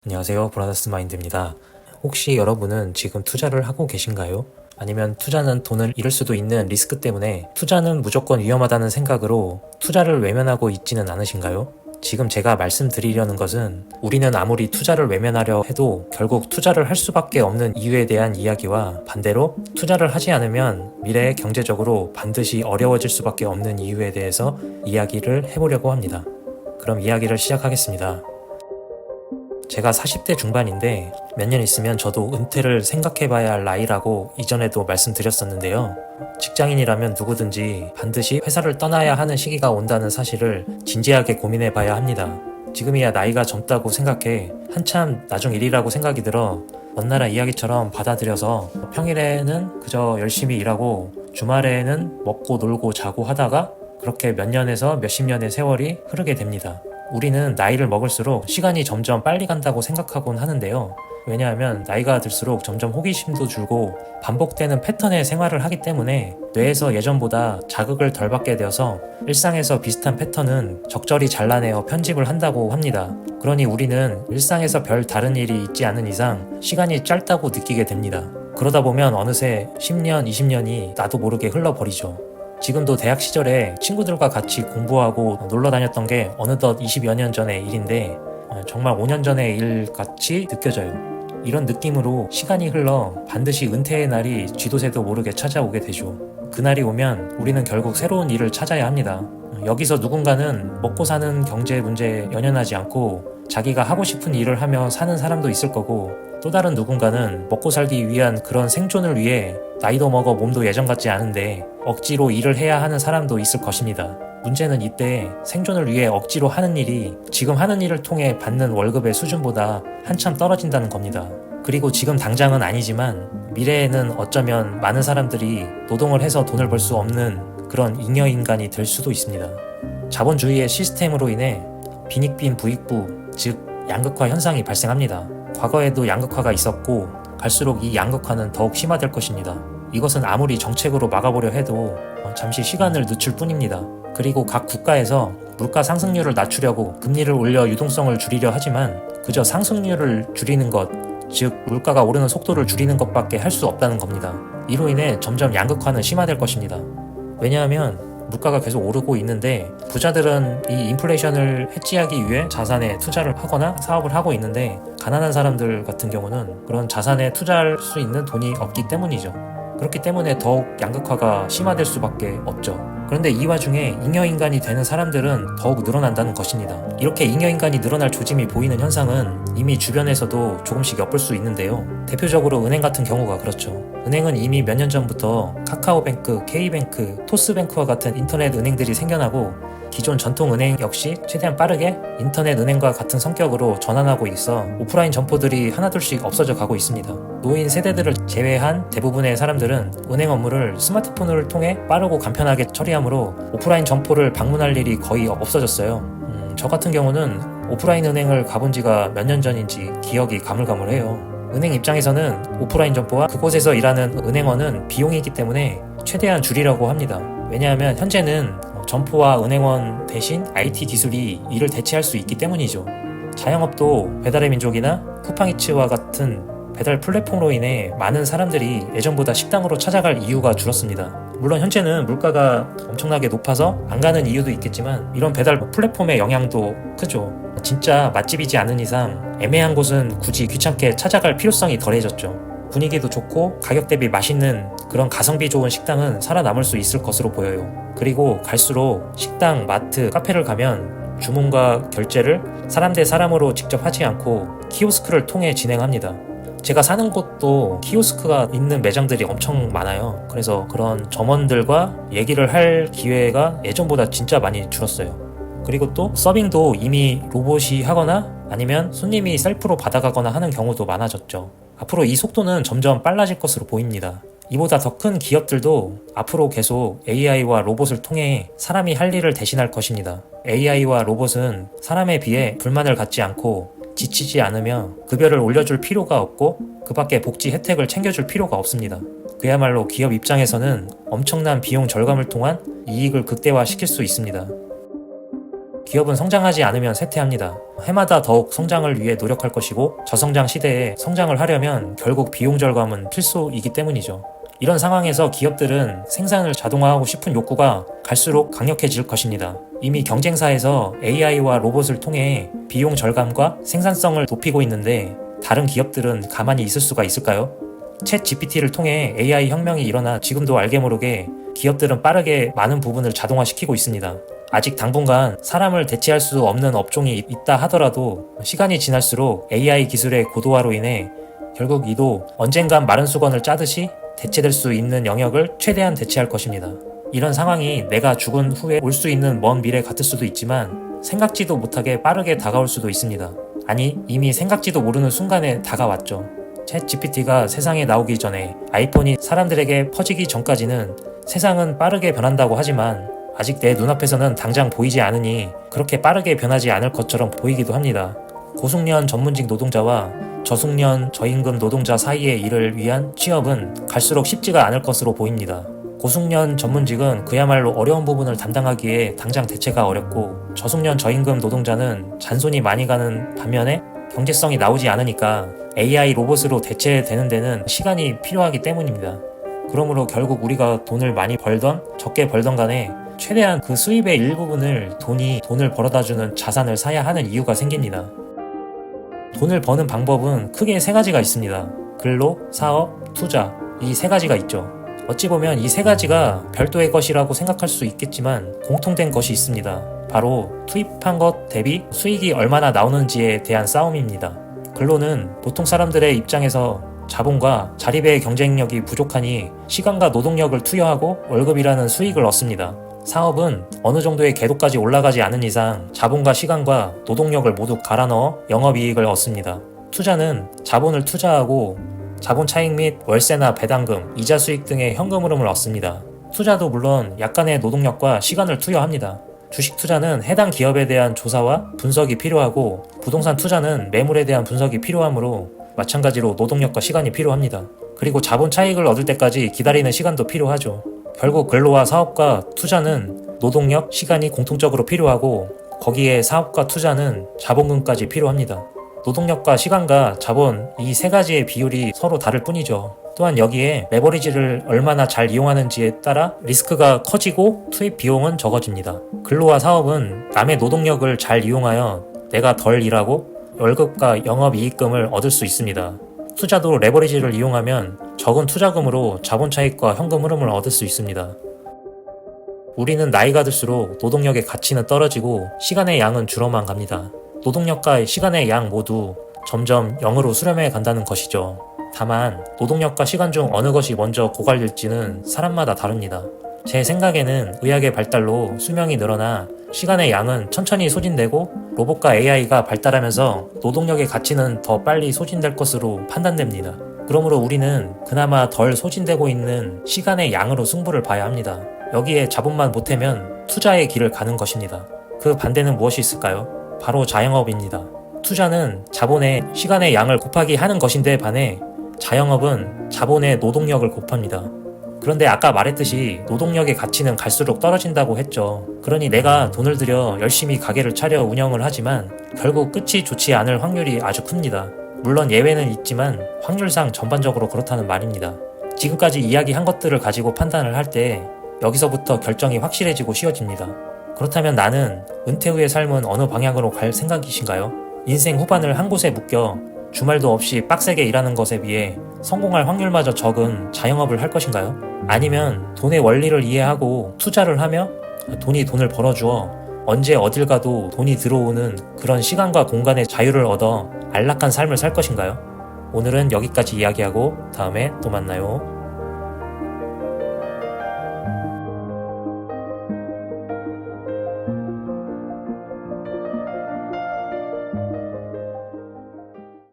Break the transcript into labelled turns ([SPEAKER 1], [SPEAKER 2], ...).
[SPEAKER 1] 안녕하세요. 브라더스 마인드입니다. 혹시 여러분은 지금 투자를 하고 계신가요? 아니면 투자는 돈을 잃을 수도 있는 리스크 때문에 투자는 무조건 위험하다는 생각으로 투자를 외면하고 있지는 않으신가요? 지금 제가 말씀드리려는 것은 우리는 아무리 투자를 외면하려 해도 결국 투자를 할 수밖에 없는 이유에 대한 이야기와 반대로 투자를 하지 않으면 미래에 경제적으로 반드시 어려워질 수밖에 없는 이유에 대해서 이야기를 해보려고 합니다. 그럼 이야기를 시작하겠습니다. 제가 40대 중반인데 몇 년 있으면 저도 은퇴를 생각해봐야 할 나이라고 이전에도 말씀드렸었는데요. 직장인이라면 누구든지 반드시 회사를 떠나야 하는 시기가 온다는 사실을 진지하게 고민해봐야 합니다. 지금이야 나이가 젊다고 생각해 한참 나중 일이라고 생각이 들어 먼 나라 이야기처럼 받아들여서 평일에는 그저 열심히 일하고 주말에는 먹고 놀고 자고 하다가 그렇게 몇 년에서 몇십 년의 세월이 흐르게 됩니다. 우리는 나이를 먹을수록 시간이 점점 빨리 간다고 생각하곤 하는데요. 왜냐하면 나이가 들수록 점점 호기심도 줄고 반복되는 패턴의 생활을 하기 때문에 뇌에서 예전보다 자극을 덜 받게 되어서 일상에서 비슷한 패턴은 적절히 잘라내어 편집을 한다고 합니다. 그러니 우리는 일상에서 별 다른 일이 있지 않은 이상 시간이 짧다고 느끼게 됩니다. 그러다 보면 어느새 10년, 20년이 나도 모르게 흘러버리죠. 지금도 대학 시절에 친구들과 같이 공부하고 놀러 다녔던 게 어느덧 20여 년 전의 일인데 정말 5년 전의 일 같이 느껴져요. 이런 느낌으로 시간이 흘러 반드시 은퇴의 날이 쥐도새도 모르게 찾아오게 되죠. 그날이 오면 우리는 결국 새로운 일을 찾아야 합니다. 여기서 누군가는 먹고 사는 경제 문제에 연연하지 않고 자기가 하고 싶은 일을 하며 사는 사람도 있을 거고 또 다른 누군가는 먹고 살기 위한 그런 생존을 위해 나이도 먹어 몸도 예전 같지 않은데 억지로 일을 해야 하는 사람도 있을 것입니다. 문제는 이때 생존을 위해 억지로 하는 일이 지금 하는 일을 통해 받는 월급의 수준보다 한참 떨어진다는 겁니다. 그리고 지금 당장은 아니지만 미래에는 어쩌면 많은 사람들이 노동을 해서 돈을 벌 수 없는 그런 잉여인간이 될 수도 있습니다. 자본주의의 시스템으로 인해 빈익빈 부익부, 즉 양극화 현상이 발생합니다. 과거에도 양극화가 있었고 갈수록 이 양극화는 더욱 심화될 것입니다. 이것은 아무리 정책으로 막아보려 해도 잠시 시간을 늦출 뿐입니다. 그리고 각 국가에서 물가 상승률을 낮추려고 금리를 올려 유동성을 줄이려 하지만 그저 상승률을 줄이는 것, 즉 물가가 오르는 속도를 줄이는 것밖에 할 수 없다는 겁니다. 이로 인해 점점 양극화는 심화될 것입니다. 왜냐하면 물가가 계속 오르고 있는데 부자들은 이 인플레이션을 해지하기 위해 자산에 투자를 하거나 사업을 하고 있는데 가난한 사람들 같은 경우는 그런 자산에 투자할 수 있는 돈이 없기 때문이죠. 그렇기 때문에 더욱 양극화가 심화될 수밖에 없죠. 그런데 이 와중에 잉여인간이 되는 사람들은 더욱 늘어난다는 것입니다. 이렇게 잉여인간이 늘어날 조짐이 보이는 현상은 이미 주변에서도 조금씩 엿볼 수 있는데요. 대표적으로 은행 같은 경우가 그렇죠. 은행은 이미 몇 년 전부터 카카오뱅크, K뱅크, 토스뱅크와 같은 인터넷 은행들이 생겨나고 기존 전통 은행 역시 최대한 빠르게 인터넷 은행과 같은 성격으로 전환하고 있어 오프라인 점포들이 하나둘씩 없어져 가고 있습니다. 노인 세대들을 제외한 대부분의 사람들은 은행 업무를 스마트폰을 통해 빠르고 간편하게 처리하므로 오프라인 점포를 방문할 일이 거의 없어졌어요. 저 같은 경우는 오프라인 은행을 가본 지가 몇 년 전인지 기억이 가물가물해요. 은행 입장에서는 오프라인 점포와 그곳에서 일하는 은행원은 비용이기 때문에 최대한 줄이려고 합니다. 왜냐하면 현재는 점포와 은행원 대신 IT 기술이 이를 대체할 수 있기 때문이죠. 자영업도 배달의 민족이나 쿠팡이츠와 같은 배달 플랫폼으로 인해 많은 사람들이 예전보다 식당으로 찾아갈 이유가 줄었습니다. 물론 현재는 물가가 엄청나게 높아서 안 가는 이유도 있겠지만 이런 배달 플랫폼의 영향도 크죠. 진짜 맛집이지 않은 이상 애매한 곳은 굳이 귀찮게 찾아갈 필요성이 덜해졌죠. 분위기도 좋고 가격 대비 맛있는 그런 가성비 좋은 식당은 살아남을 수 있을 것으로 보여요. 그리고 갈수록 식당, 마트, 카페를 가면 주문과 결제를 사람 대 사람으로 직접 하지 않고 키오스크를 통해 진행합니다. 제가 사는 곳도 키오스크가 있는 매장들이 엄청 많아요. 그래서 그런 점원들과 얘기를 할 기회가 예전보다 진짜 많이 줄었어요. 그리고 또 서빙도 이미 로봇이 하거나 아니면 손님이 셀프로 받아가거나 하는 경우도 많아졌죠. 앞으로 이 속도는 점점 빨라질 것으로 보입니다. 이보다 더 큰 기업들도 앞으로 계속 AI와 로봇을 통해 사람이 할 일을 대신할 것입니다. AI와 로봇은 사람에 비해 불만을 갖지 않고 지치지 않으며 급여를 올려줄 필요가 없고 그 밖에 복지 혜택을 챙겨줄 필요가 없습니다. 그야말로 기업 입장에서는 엄청난 비용 절감을 통한 이익을 극대화시킬 수 있습니다. 기업은 성장하지 않으면 쇠퇴합니다. 해마다 더욱 성장을 위해 노력할 것이고 저성장 시대에 성장을 하려면 결국 비용 절감은 필수이기 때문이죠. 이런 상황에서 기업들은 생산을 자동화하고 싶은 욕구가 갈수록 강력해질 것입니다. 이미 경쟁사에서 AI와 로봇을 통해 비용 절감과 생산성을 높이고 있는데 다른 기업들은 가만히 있을 수가 있을까요? 챗 GPT를 통해 AI 혁명이 일어나 지금도 알게 모르게 기업들은 빠르게 많은 부분을 자동화시키고 있습니다. 아직 당분간 사람을 대체할 수 없는 업종이 있다 하더라도 시간이 지날수록 AI 기술의 고도화로 인해 결국 이도 언젠간 마른 수건을 짜듯이 대체될 수 있는 영역을 최대한 대체할 것입니다. 이런 상황이 내가 죽은 후에 올 수 있는 먼 미래 같을 수도 있지만 생각지도 못하게 빠르게 다가올 수도 있습니다. 아니, 이미 생각지도 모르는 순간에 다가왔죠. 챗 GPT가 세상에 나오기 전에 아이폰이 사람들에게 퍼지기 전까지는 세상은 빠르게 변한다고 하지만 아직 내 눈앞에서는 당장 보이지 않으니 그렇게 빠르게 변하지 않을 것처럼 보이기도 합니다. 고숙련 전문직 노동자와 저숙련 저임금 노동자 사이의 일을 위한 취업은 갈수록 쉽지가 않을 것으로 보입니다. 고숙련 전문직은 그야말로 어려운 부분을 담당하기에 당장 대체가 어렵고 저숙련 저임금 노동자는 잔손이 많이 가는 반면에 경제성이 나오지 않으니까 AI 로봇으로 대체되는 데는 시간이 필요하기 때문입니다. 그러므로 결국 우리가 돈을 많이 벌던 적게 벌던 간에 최대한 그 수입의 일부분을 돈을 벌어다주는 자산을 사야 하는 이유가 생깁니다. 돈을 버는 방법은 크게 세 가지가 있습니다. 근로, 사업, 투자, 이 세 가지가 있죠. 어찌 보면 이 세 가지가 별도의 것이라고 생각할 수 있겠지만 공통된 것이 있습니다. 바로 투입한 것 대비 수익이 얼마나 나오는지에 대한 싸움입니다. 근로는 보통 사람들의 입장에서 자본과 자립의 경쟁력이 부족하니 시간과 노동력을 투여하고 월급이라는 수익을 얻습니다. 사업은 어느 정도의 궤도까지 올라가지 않은 이상 자본과 시간과 노동력을 모두 갈아 넣어 영업이익을 얻습니다. 투자는 자본을 투자하고 자본 차익 및 월세나 배당금, 이자 수익 등의 현금 흐름을 얻습니다. 투자도 물론 약간의 노동력과 시간을 투여합니다. 주식 투자는 해당 기업에 대한 조사와 분석이 필요하고 부동산 투자는 매물에 대한 분석이 필요하므로 마찬가지로 노동력과 시간이 필요합니다. 그리고 자본 차익을 얻을 때까지 기다리는 시간도 필요하죠. 결국 근로와 사업과 투자는 노동력, 시간이 공통적으로 필요하고 거기에 사업과 투자는 자본금까지 필요합니다. 노동력과 시간과 자본 이 세 가지의 비율이 서로 다를 뿐이죠. 또한 여기에 레버리지를 얼마나 잘 이용하는지에 따라 리스크가 커지고 투입 비용은 적어집니다. 근로와 사업은 남의 노동력을 잘 이용하여 내가 덜 일하고 월급과 영업이익금을 얻을 수 있습니다. 투자도 레버리지를 이용하면 적은 투자금으로 자본 차익과 현금 흐름을 얻을 수 있습니다. 우리는 나이가 들수록 노동력의 가치는 떨어지고 시간의 양은 줄어만 갑니다. 노동력과 시간의 양 모두 점점 0으로 수렴해 간다는 것이죠. 다만 노동력과 시간 중 어느 것이 먼저 고갈될지는 사람마다 다릅니다. 제 생각에는 의학의 발달로 수명이 늘어나 시간의 양은 천천히 소진되고 로봇과 AI가 발달하면서 노동력의 가치는 더 빨리 소진될 것으로 판단됩니다. 그러므로 우리는 그나마 덜 소진되고 있는 시간의 양으로 승부를 봐야 합니다. 여기에 자본만 보태면 투자의 길을 가는 것입니다. 그 반대는 무엇이 있을까요? 바로 자영업입니다. 투자는 자본의 시간의 양을 곱하기 하는 것인데 반해 자영업은 자본의 노동력을 곱합니다. 그런데 아까 말했듯이 노동력의 가치는 갈수록 떨어진다고 했죠. 그러니 내가 돈을 들여 열심히 가게를 차려 운영을 하지만 결국 끝이 좋지 않을 확률이 아주 큽니다. 물론 예외는 있지만 확률상 전반적으로 그렇다는 말입니다. 지금까지 이야기한 것들을 가지고 판단을 할 때 여기서부터 결정이 확실해지고 쉬워집니다. 그렇다면 나는 은퇴 후의 삶은 어느 방향으로 갈 생각이신가요? 인생 후반을 한 곳에 묶여 주말도 없이 빡세게 일하는 것에 비해 성공할 확률마저 적은 자영업을 할 것인가요? 아니면 돈의 원리를 이해하고 투자를 하며 돈을 벌어주어 언제 어딜 가도 돈이 들어오는 그런 시간과 공간의 자유를 얻어 안락한 삶을 살 것인가요? 오늘은 여기까지 이야기하고 다음에 또 만나요.